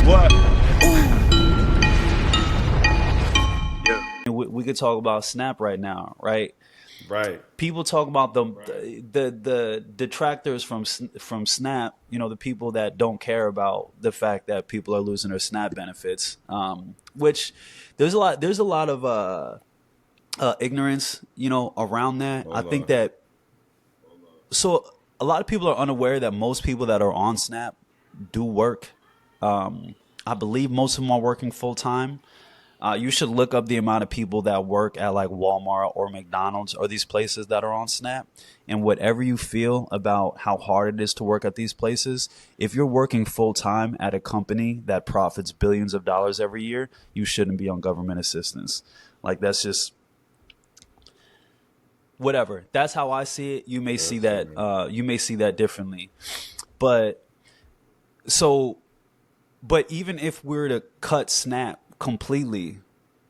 What? We could talk about Snap right now, right? Right. People talk about the detractors from Snap. You know, the people that don't care about the fact that people are losing their Snap benefits. Which there's a lot of ignorance, you know, around that. I Hold think on. that so a lot of people are unaware that most people that are on Snap do work. I believe most of them are working full time. You should look up the amount of people that work at like Walmart or McDonald's or these places that are on Snap. And whatever you feel about how hard it is to work at these places, if you're working full time at a company that profits billions of dollars every year, you shouldn't be on government assistance. Like that's just whatever. That's how I see it. You may see That's that. funny. You may see that differently. But so, but even if we're to cut Snap completely,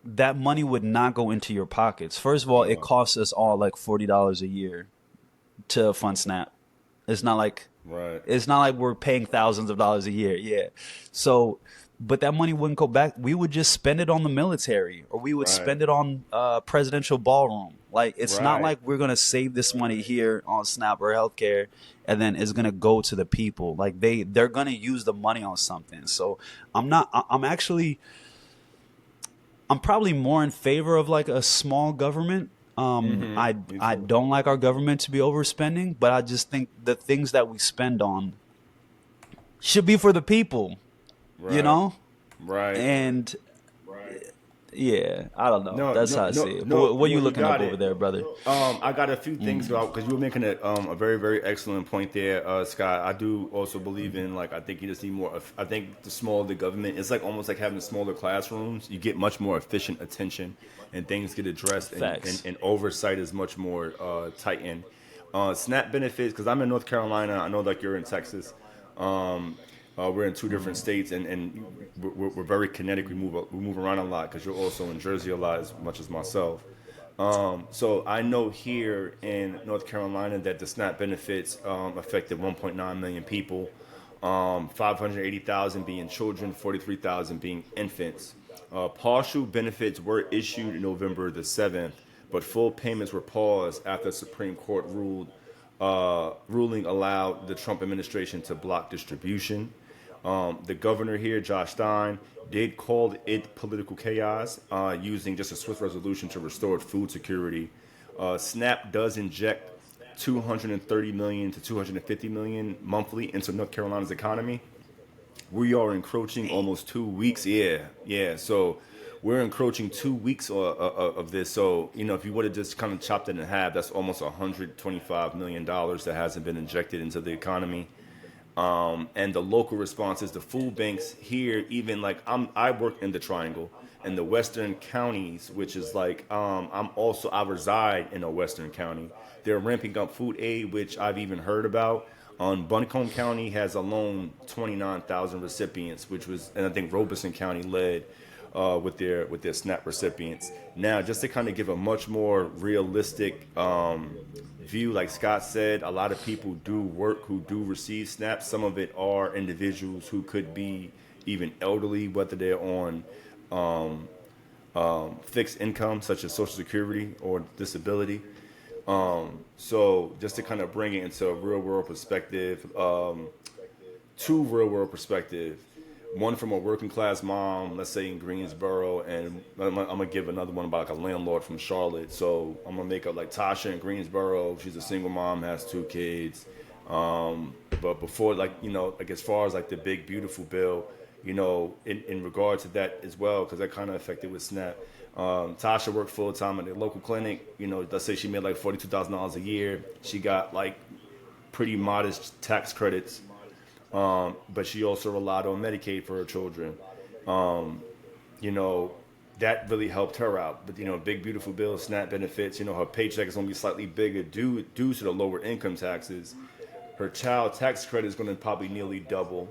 that money would not go into your pockets. First of all, it No. costs us all like $40 a year to fund Snap. It's not like Right. it's not like we're paying thousands of dollars a year. Yeah. So, but that money wouldn't go back. We would just spend it on the military, or we would Right. spend it on presidential ballroom. Like it's not Right. like we're gonna save this money here on Snap or healthcare, and then it's gonna go to the people. Like they're gonna use the money on something. So I'm not. I'm actually. I'm probably more in favor of like a small government. I Me I too. don't like our government to be overspending, but I just think the things that we spend on should be for the people, you Right. know? Right. And yeah, I don't know. No, That's no, how I no, see it. But no. what are you Well, you looking up got over it. there, brother? I got a few things about because you were making a very, very excellent point there, Scott. I do also believe in like I think you just need more. I think the smaller the government, it's like almost like having smaller classrooms. You get much more efficient attention, and things get addressed, Facts. and oversight is much more tightened. SNAP benefits because I'm in North Carolina. I know like you're in Texas. We're in two different states, and we're very kinetic. We move around a lot because you're also in Jersey a lot as much as myself. So I know here in North Carolina that the SNAP benefits affected 1.9 million people, 580,000 being children, 43,000 being infants. Partial benefits were issued November the 7th, but full payments were paused after the Supreme Court ruling allowed the Trump administration to block distribution. The governor here, Josh Stein, did call it political chaos, using just a swift resolution to restore food security. SNAP does inject 230 million to 250 million monthly into North Carolina's economy. We are encroaching almost 2 weeks. Yeah, yeah. So we're encroaching 2 weeks of this. So if you would have just kind of chopped it in half, that's almost 125 million dollars that hasn't been injected into the economy. And the local responses, the food banks here, even like I work in the Triangle and the Western counties, which is like I reside in a Western county. They're ramping up food aid, which I've even heard about. Buncombe County has alone 29,000 recipients, and I think Robeson County led with their SNAP recipients. Now, just to kind of give a much more realistic view, like Scott said, a lot of people do work who do receive SNAP. Some of it are individuals who could be even elderly, whether they're on fixed income, such as Social Security or disability. So just to kind of bring it into a real world perspective, two real world perspective. One from a working class mom, let's say in Greensboro, and I'm gonna give another one about like a landlord from Charlotte. So I'm gonna make up like Tasha in Greensboro. She's a single mom, has two kids. But before, like as far as like the big beautiful bill, in regard to that as well, because that kind of affected with SNAP. Tasha worked full time at the local clinic. Let's say she made like $42,000 a year. She got like pretty modest tax credits, but she also relied on Medicaid for her children. You know, that really helped her out. But big beautiful bill, SNAP benefits. Her paycheck is going to be slightly bigger due to the lower income taxes. Her child tax credit is going to probably nearly double,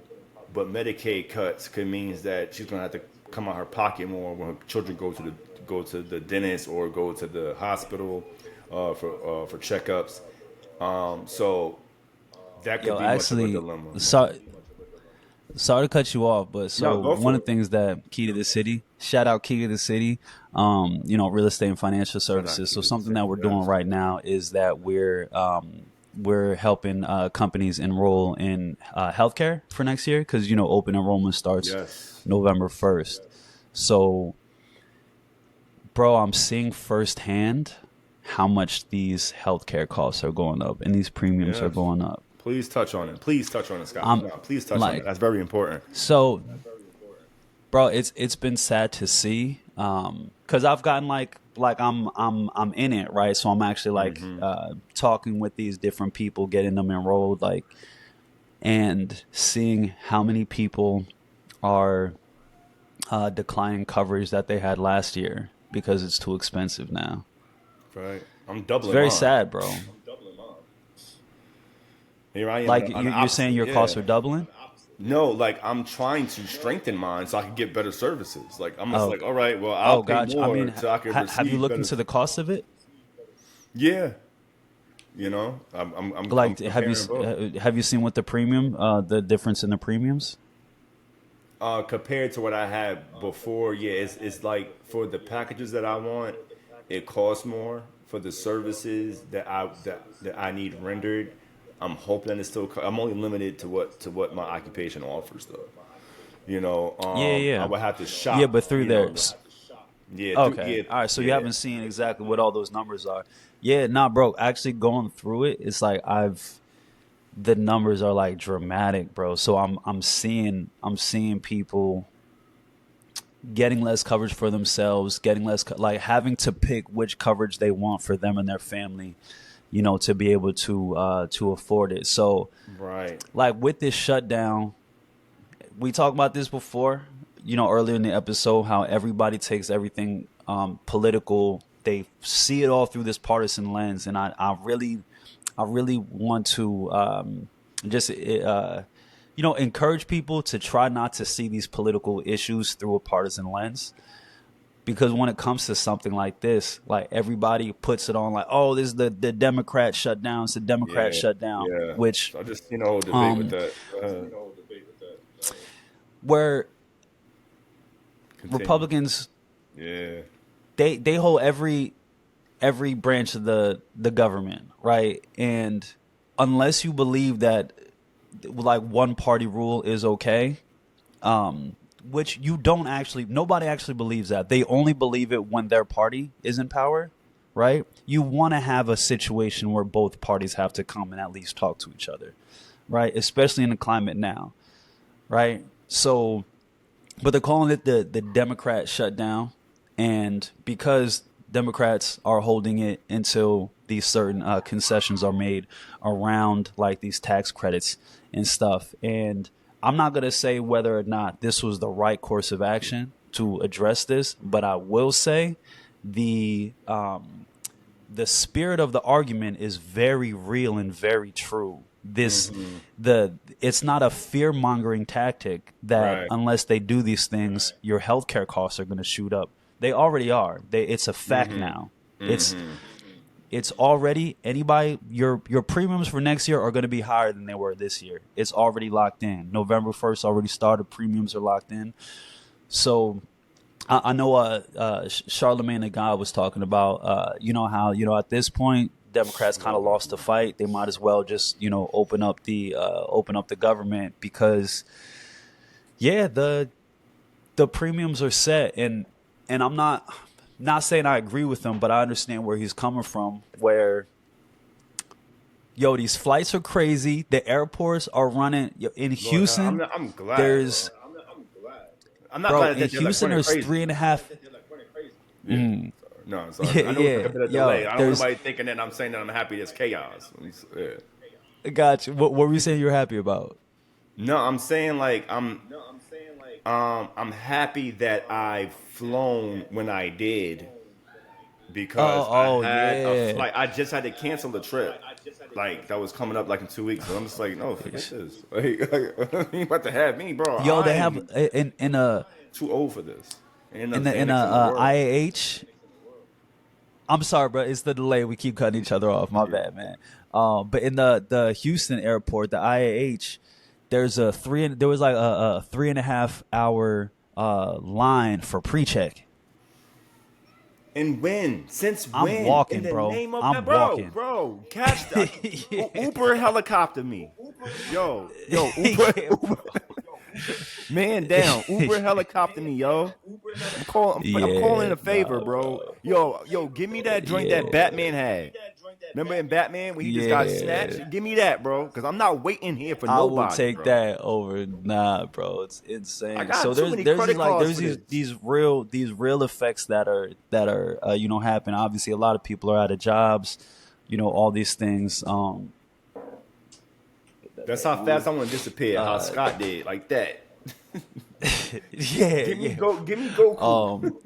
but Medicaid cuts could means that she's going to have to come out her pocket more when her children go to the dentist or go to the hospital for checkups. So that could Yo, be much of a actually, dilemma. sorry to cut you off, but No, so go one for of the it. things that Key to the City, shout out Key to the City, real estate and financial Shout out services. So to the something that city. we're doing Yes. right now is that we're helping companies enroll in healthcare for next year because open enrollment starts Yes. November 1st. So, bro, I'm seeing firsthand how much these healthcare costs are going up and these premiums are Yes. going up. Please touch on it. Please touch on it, Scott. I'm No, please touch on it. like, That's very important. so bro, it's been sad to see because I've gotten like I'm in it, right? So I'm actually like talking with these different people, getting them enrolled, like, and seeing how many people are declining coverage that they had last year because it's too expensive now. Right. I'm It's doubling very mine. sad, bro. Here I am Like on the you're saying opposite. your costs Yeah. are doubling. No, like I'm trying to strengthen mine so I can get better services. Like I'm just Oh, like, all right, well, I'll oh, pay gotcha. I more mean, so I can have you receive looked better. into the cost of it? Yeah, I'm Like, have you comparing both. have you seen what the difference in the premiums? Compared to what I had before, yeah, it's like for the packages that I want, it costs more. For the services that I need rendered, I'm hoping that it's still. I'm only limited to what my occupation offers, though. Yeah, I yeah, would have to yeah. shop. But through there. Yeah, Okay. yeah, All right. So you yeah. haven't seen exactly what all those numbers are. Yeah, nah, bro. Actually going through it, it's like the numbers are like dramatic, bro. So I'm seeing people getting less coverage for themselves, getting less like having to pick which coverage they want for them and their family, to be able to afford it. So Right. like with this shutdown, we talked about this before, earlier in the episode, how everybody takes everything political. They see it all through this partisan lens, and I really want to just encourage people to try not to see these political issues through a partisan lens. Because when it comes to something like this, like everybody puts it on like, oh, this is the Democrat shutdown, it's the Democrat Yeah. shutdown, Yeah. which So I just whole debate with um that. where Continue. Republicans Yeah. they hold every branch of the government, right? And unless you believe that like one party rule is okay, which you don't actually, nobody actually believes that. They only believe it when their party is in power, right? You want to have a situation where both parties have to come and at least talk to each other, right? Especially in the climate now, right? So, but they're calling it the Democrat shutdown, and because Democrats are holding it until these certain concessions are made around like these tax credits and stuff. And I'm not gonna say whether or not this was the right course of action to address this, but I will say the spirit of the argument is very real and very true. This the It's not a fear mongering tactic that Right. unless they do these things, your healthcare costs are going to shoot up. They already are. It's a fact now. It's already anybody your premiums for next year are going to be higher than they were this year. It's already locked in. November 1st already started. Premiums are locked in. So I know Charlemagne the God was talking about how at this point Democrats kind of lost the fight. They might as well just open up the government because the premiums are set, and I'm not saying I agree with him, but I understand where he's coming from. Where these flights are crazy. The airports are running in Lord, Houston. I'm glad, bro. There's I'm not bro glad in that they're like Houston. running There's crazy. three and a half. Yeah. No, sorry. Yeah, I know it's like a yeah, bit of delay. yo. I don't want There's nobody thinking that I'm saying that I'm happy there's chaos. Yeah. Gotcha. What were you saying you're happy about? No, I'm saying like I'm happy that I flown when I did because Oh, I oh had a yeah. flight. I just had to cancel the trip. Like that was coming up like in 2 weeks. So I'm just like, no, forget this. Like, you about to have me, bro. Yo, they have I'm in too old for this. And I'm in the saying next in the world. IAH. I'm sorry, bro. It's the delay. We keep cutting each other off. My Yeah. bad, man. But in the Houston airport, the IAH, there was like a 3.5 hour line for pre-check. And when? Since I'm when? walking, In the bro. name of I'm bro, walking. bro, catch that. Uber helicopter me. Yo, Uber, Yeah, Uber, man down. Uber helicopter me, yo. I'm calling yeah, a favor, nah, bro. bro. Yo, give me that joint that Yeah, Batman had. Remember in Batman when he just got yeah. snatched? Give me that, bro. Cause I'm not waiting here for I will nobody, take bro. that over. Nah, bro, it's I insane. got So too there's many there's these credit like cards there's for this. these real effects that are happening. Obviously, a lot of people are out of jobs. All these things. That's how fast I want to disappear. How Scott did, like that. Yeah, yeah. Give me Goku. Um,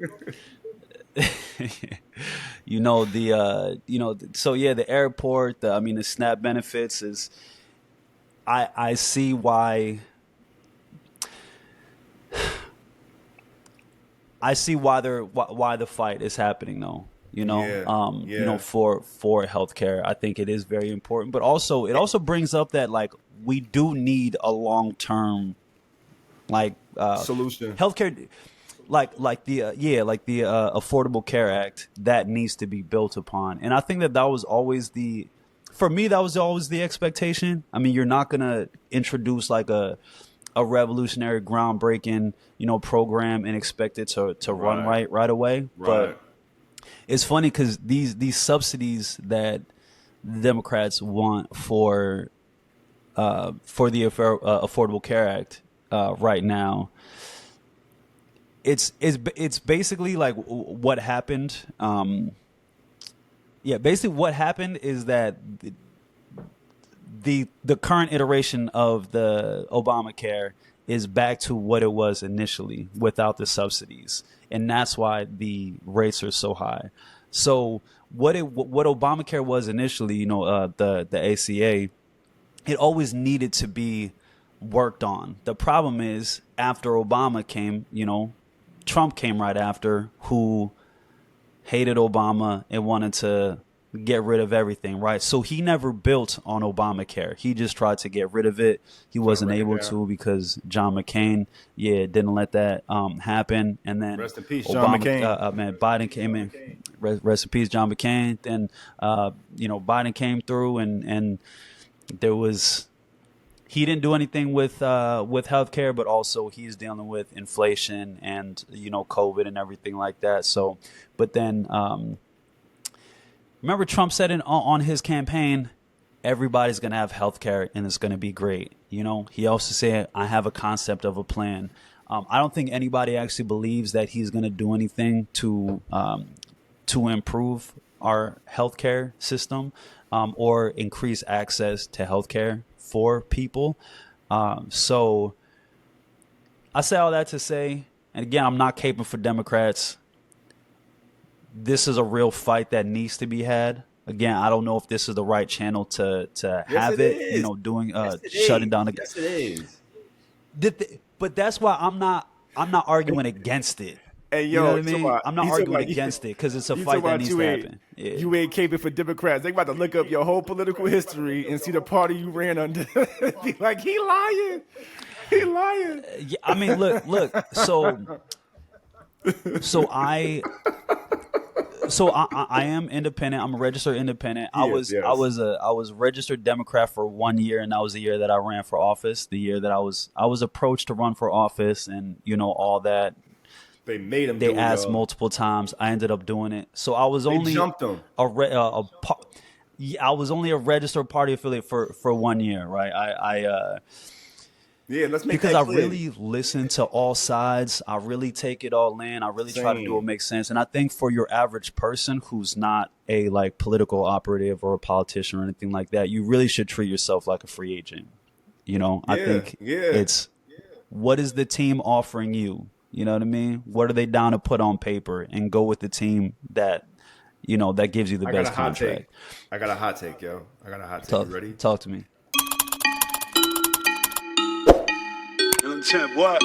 so yeah, the airport. The SNAP benefits is. I see why. I see why the fight is happening though. Yeah, yeah. For healthcare, I think it is very important. But also, it also brings up that like we do need a long term like Solution. healthcare, like the Affordable Care Act that needs to be built upon. And I think that was always for me that was always the expectation. I mean, you're not gonna introduce like a revolutionary, groundbreaking, program and expect it to run Right, right away. But right. it's funny because these subsidies that the Democrats want for the Affordable Care Act right now, it's basically like what happened. Basically what happened is that the current iteration of the Obamacare is back to what it was initially without the subsidies, and that's why the rates are so high. So what Obamacare was initially, the ACA, it always needed to be worked on. The problem is after Obama came, Trump came right after, who hated Obama and wanted to get rid of everything, right? So he never built on Obamacare. He just tried to get rid of it. He Trying to wasn't run it able down. to because John McCain, didn't let that happen. And then Rest in peace, John McCain. Biden came in. Rest in peace, John McCain. Then, Biden came through, and there was. He didn't do anything with healthcare, but also he's dealing with inflation and COVID and everything like that. So, but then remember Trump said on his campaign, everybody's gonna have healthcare and it's gonna be great. He also said, I have a concept of a plan. I don't think anybody actually believes that he's gonna do anything to improve our healthcare system or increase access to healthcare for people. So I say all that to say, and again, I'm not caping for Democrats. This is a real fight that needs to be had. Again, I don't know if this is the right channel to Yes, have it it. is. Doing Yes, it shutting is. down the. Yes, it is. But that's why I'm not arguing against it. Hey, You know yo, what I mean? I'm not you talking arguing about against it because it's a you talking fight that about needs to happen. Yeah. you ain't caping for Democrats. They about to look up your whole political history and see the party you ran under. Be like, he lying. He lying. Yeah, I mean, look. So I am independent. I'm a registered independent. I Yes, was I yes. was a I was a registered Democrat for 1 year, and that was the year that I ran for office. The year that I was approached to run for office, and all that. They made him They do it, asked yo. multiple times. I ended up doing it. So I was They only jumped him. I was only a registered party affiliate for 1 year, right? Yeah, let's make Because that I clear. really listen to all sides. I really take it all in. I really try to do what Same. makes sense. And I think for your average person who's not a like political operative or a politician or anything like that, you really should treat yourself like a free agent. I Yeah, think yeah. it's what is the team offering you? You know what I mean? What are they down to put on paper, and go with the team that gives you the I got a best hot take. contract. I got a hot take, yo. I got a hot take. You Talk ready? talk to me. Intent what?